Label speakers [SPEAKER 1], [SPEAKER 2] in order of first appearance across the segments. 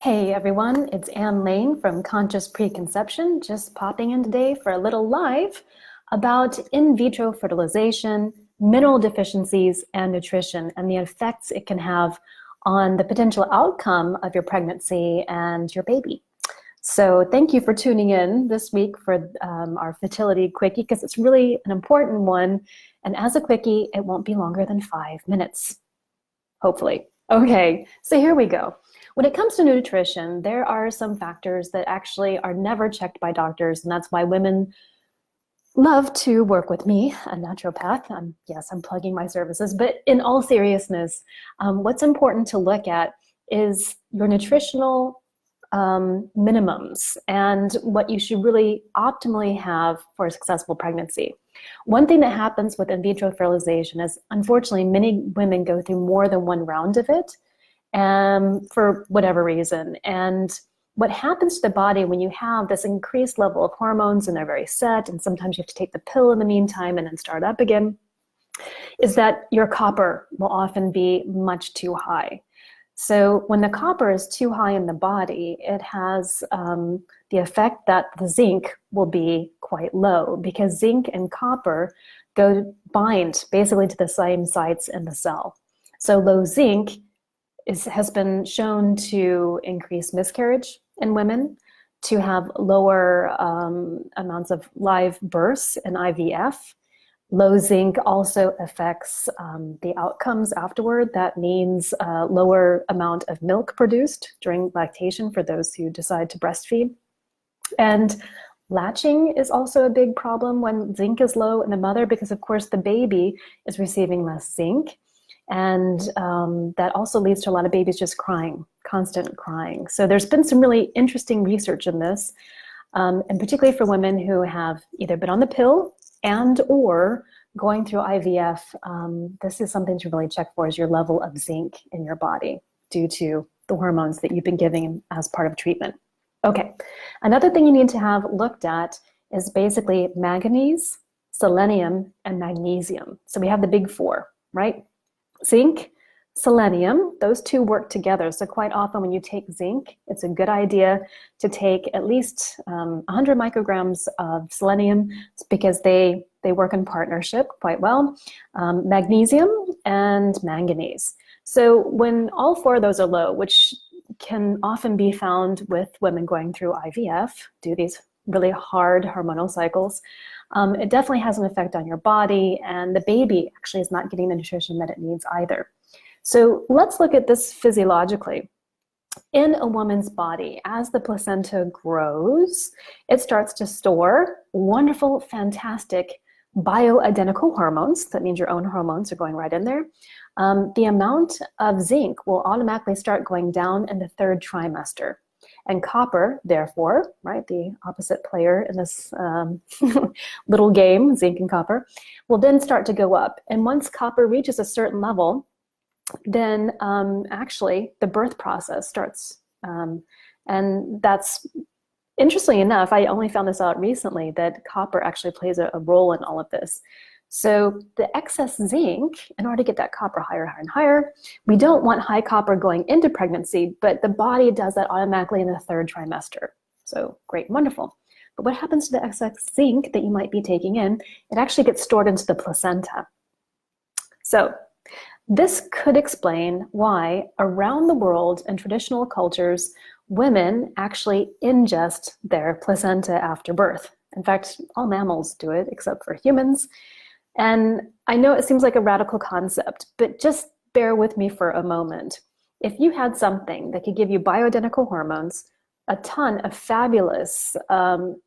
[SPEAKER 1] Hey everyone, it's Ann Lane from Conscious Preconception, just popping in today for a little live about in vitro fertilization, mineral deficiencies, and nutrition, and the effects it can have on the potential outcome of your pregnancy and your baby. So thank you for tuning in this week for our Fertility Quickie, because it's really an important one. And as a quickie, it won't be longer than 5 minutes, hopefully. Okay, so here we go. When it comes to nutrition, there are some factors that actually are never checked by doctors, and that's why women love to work with me, a naturopath. Yes, I'm plugging my services, but in all seriousness, what's important to look at is your nutritional minimums and what you should really optimally have for a successful pregnancy. One thing that happens with in vitro fertilization is, unfortunately, many women go through more than one round of it for whatever reason. And what happens to the body when you have this increased level of hormones and they're very set, and sometimes you have to take the pill in the meantime and then start up again, is that your copper will often be much too high. So when the copper is too high in the body, it has the effect that the zinc will be quite low, because zinc and copper bind basically to the same sites in the cell. So low zinc has been shown to increase miscarriage in women, to have lower amounts of live births in IVF. Low zinc also affects the outcomes afterward. That means a lower amount of milk produced during lactation for those who decide to breastfeed. And latching is also a big problem when zinc is low in the mother, because of course the baby is receiving less zinc. And that also leads to a lot of babies just crying, constant crying. So there's been some really interesting research in this, and particularly for women who have either been on the pill and or going through IVF. This is something to really check for, is your level of zinc in your body due to the hormones that you've been giving as part of treatment. Okay, another thing you need to have looked at is basically manganese, selenium, and magnesium. So we have the big four, right? Zinc, selenium, those two work together. So quite often when you take zinc, it's a good idea to take at least 100 micrograms of selenium, because they work in partnership quite well. Magnesium and manganese. So when all four of those are low, which can often be found with women going through IVF, do these really hard hormonal cycles, it definitely has an effect on your body, and the baby actually is not getting the nutrition that it needs either. So let's look at this physiologically. In a woman's body, as the placenta grows, it starts to store wonderful, fantastic bioidentical hormones. That means your own hormones are going right in there. The amount of zinc will automatically start going down in the third trimester. And copper, therefore, right, the opposite player in this little game, zinc and copper, will then start to go up. And once copper reaches a certain level, then actually the birth process starts. And that's, interestingly enough, I only found this out recently, that copper actually plays a role in all of this. So the excess zinc, in order to get that copper higher, higher, and higher, we don't want high copper going into pregnancy, but the body does that automatically in the third trimester. So great, wonderful. But what happens to the excess zinc that you might be taking in? It actually gets stored into the placenta. So this could explain why around the world in traditional cultures, women actually ingest their placenta after birth. In fact, all mammals do it except for humans. And I know it seems like a radical concept, but just bear with me for a moment. If you had something that could give you bioidentical hormones, a ton of fabulous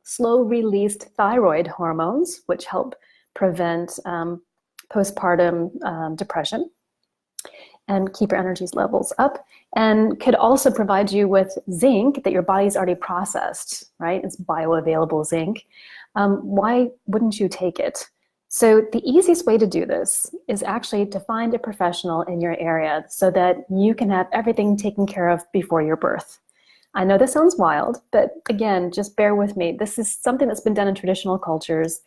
[SPEAKER 1] slow-released thyroid hormones, which help prevent postpartum depression and keep your energy levels up, and could also provide you with zinc that your body's already processed, right? It's bioavailable zinc. Why wouldn't you take it? So the easiest way to do this is actually to find a professional in your area so that you can have everything taken care of before your birth. I know this sounds wild, but again, just bear with me. This is something that's been done in traditional cultures,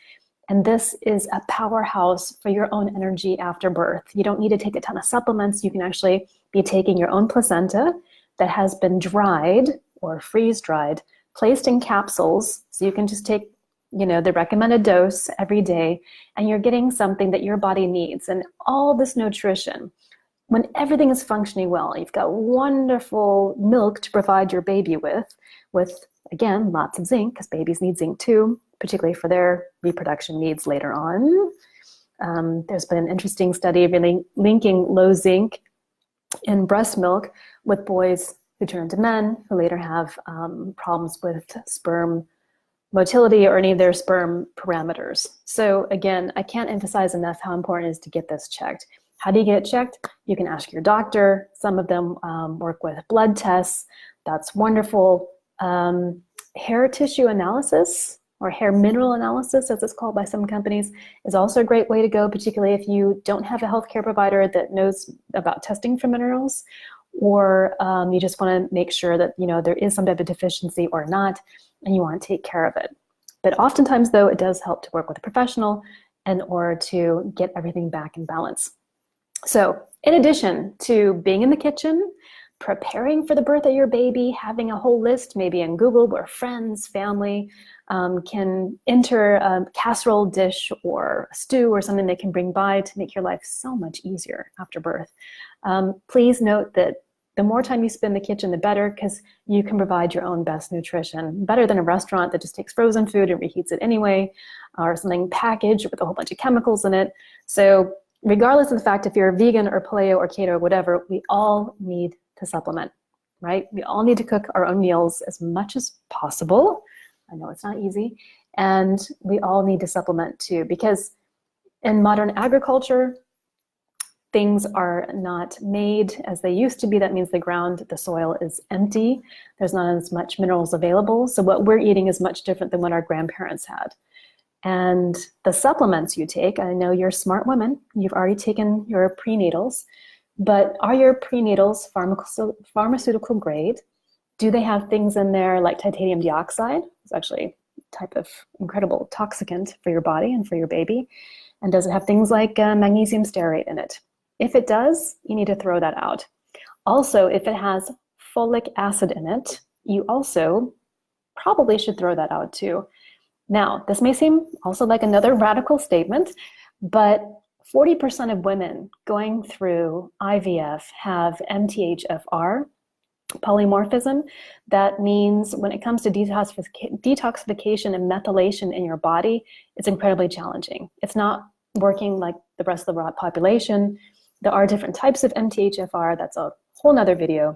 [SPEAKER 1] and this is a powerhouse for your own energy after birth. You don't need to take a ton of supplements. You can actually be taking your own placenta, that has been dried or freeze-dried, placed in capsules, so you can just take, the recommended dose every day, and you're getting something that your body needs. And all this nutrition, when everything is functioning well, you've got wonderful milk to provide your baby with again, lots of zinc, because babies need zinc too, particularly for their reproduction needs later on. There's been an interesting study really linking low zinc in breast milk with boys who turn into men who later have problems with sperm motility or any of their sperm parameters. So again, I can't emphasize enough how important it is to get this checked. How do you get it checked? You can ask your doctor. Some of them work with blood tests. That's wonderful. Hair tissue analysis, or hair mineral analysis, as it's called by some companies, is also a great way to go, particularly if you don't have a healthcare provider that knows about testing for minerals, or you just want to make sure that there is some type of deficiency or not, and you want to take care of it. But oftentimes, though, it does help to work with a professional in order to get everything back in balance. So in addition to being in the kitchen, preparing for the birth of your baby, having a whole list maybe in Google where friends, family can enter a casserole dish or a stew or something they can bring by to make your life so much easier after birth. Please note that the more time you spend in the kitchen, the better, because you can provide your own best nutrition, better than a restaurant that just takes frozen food and reheats it anyway, or something packaged with a whole bunch of chemicals in it. So regardless of the fact if you're a vegan or paleo or keto or whatever, we all need to supplement, right? We all need to cook our own meals as much as possible. I know it's not easy. And we all need to supplement too, because in modern agriculture, things are not made as they used to be. That means the ground, the soil is empty. There's not as much minerals available. So what we're eating is much different than what our grandparents had. And the supplements you take, I know you're smart women, you've already taken your prenatals, but are your prenatals pharmaceutical grade? Do they have things in there like titanium dioxide? It's actually a type of incredible toxicant for your body and for your baby. And does it have things like magnesium stearate in it? If it does, you need to throw that out. Also, if it has folic acid in it, you also probably should throw that out too. Now, this may seem also like another radical statement, but 40% of women going through IVF have MTHFR polymorphism. That means when it comes to detoxification and methylation in your body, it's incredibly challenging. It's not working like the rest of the population. There are different types of MTHFR. That's a whole nother video.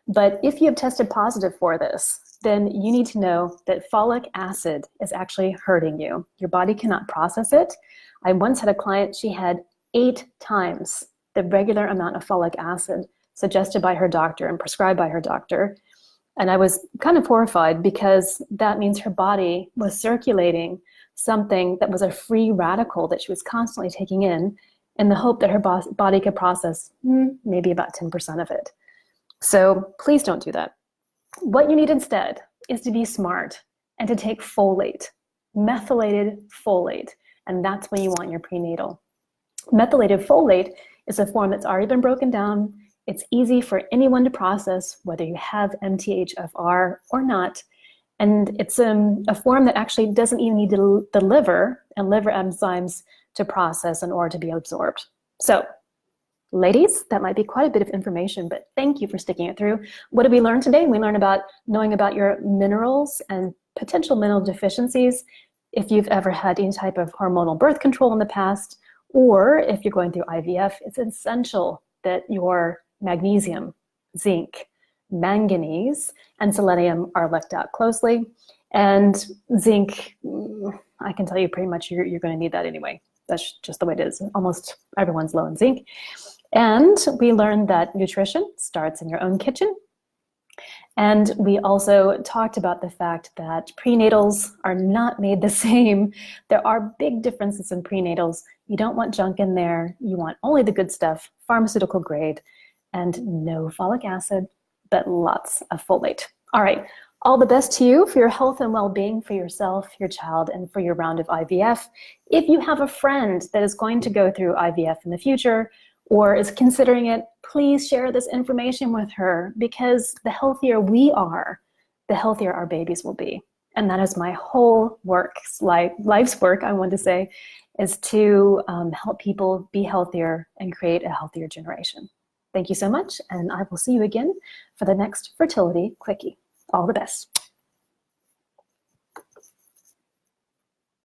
[SPEAKER 1] But if you have tested positive for this, then you need to know that folic acid is actually hurting you. Your body cannot process it. I once had a client, she had 8 times the regular amount of folic acid suggested by her doctor and prescribed by her doctor. And I was kind of horrified, because that means her body was circulating something that was a free radical that she was constantly taking in the hope that her body could process maybe about 10% of it. So please don't do that. What you need instead is to be smart and to take folate, methylated folate, and that's when you want your prenatal. Methylated folate is a form that's already been broken down. It's easy for anyone to process, whether you have MTHFR or not. And it's a form that actually doesn't even need the liver and liver enzymes to process in order to be absorbed. So, ladies, that might be quite a bit of information, but thank you for sticking it through. What did we learn today? We learned about knowing about your minerals and potential mineral deficiencies if you've ever had any type of hormonal birth control in the past, or if you're going through IVF. It's essential that your magnesium, zinc, manganese, and selenium are looked at closely. And zinc, I can tell you pretty much you're going to need that anyway. That's just the way it is. Almost everyone's low in zinc. And we learned that nutrition starts in your own kitchen. And we also talked about the fact that prenatals are not made the same. There are big differences in prenatals. You don't want junk in there. You want only the good stuff, pharmaceutical grade, and no folic acid, but lots of folate. All right. All the best to you for your health and well-being, for yourself, your child, and for your round of IVF. If you have a friend that is going to go through IVF in the future, or is considering it, please share this information with her, because the healthier we are, the healthier our babies will be. And that is my whole life's work, I want to say, is to help people be healthier and create a healthier generation. Thank you so much, and I will see you again for the next Fertility Quickie. All the best.